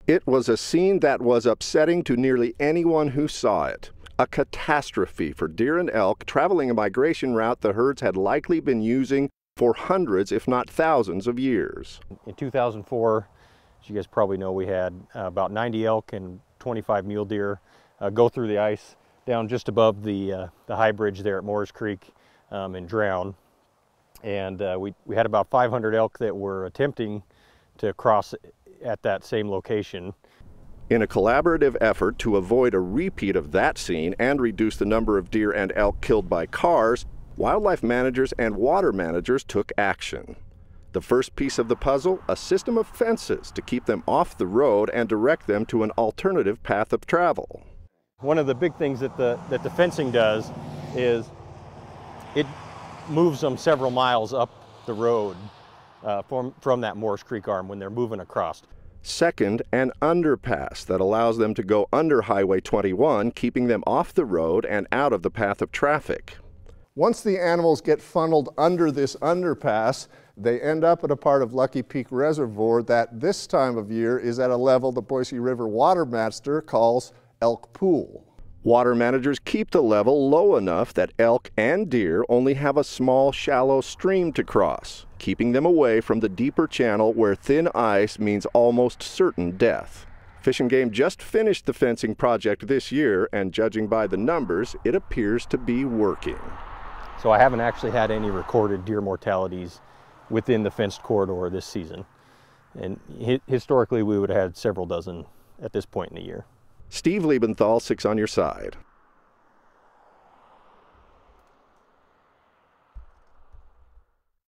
It was a scene that was upsetting to nearly anyone who saw it. A catastrophe for deer and elk traveling a migration route the herds had likely been using for hundreds, if not thousands, of years. In 2004, as you guys probably know, we had about 90 elk and 25 mule deer go through the ice down just above the high bridge there at Moores Creek and drown. And we had about 500 elk that were attempting to cross at that same location. In a collaborative effort to avoid a repeat of that scene and reduce the number of deer and elk killed by cars, wildlife managers and water managers took action. The first piece of the puzzle, a system of fences to keep them off the road and direct them to an alternative path of travel. One of the big things that the fencing does is it moves them several miles up the road from that Moores Creek arm when they're moving across. Second, an underpass that allows them to go under Highway 21, keeping them off the road and out of the path of traffic. Once the animals get funneled under this underpass, they end up at a part of Lucky Peak Reservoir that this time of year is at a level the Boise River Watermaster calls Elk Pool. Water managers keep the level low enough that elk and deer only have a small, shallow stream to cross, keeping them away from the deeper channel where thin ice means almost certain death. Fish and Game just finished the fencing project this year, and judging by the numbers, it appears to be working. So I haven't actually had any recorded deer mortalities within the fenced corridor this season. And historically, we would have had several dozen at this point in the year. Steve Liebenthal, 6 on Your Side.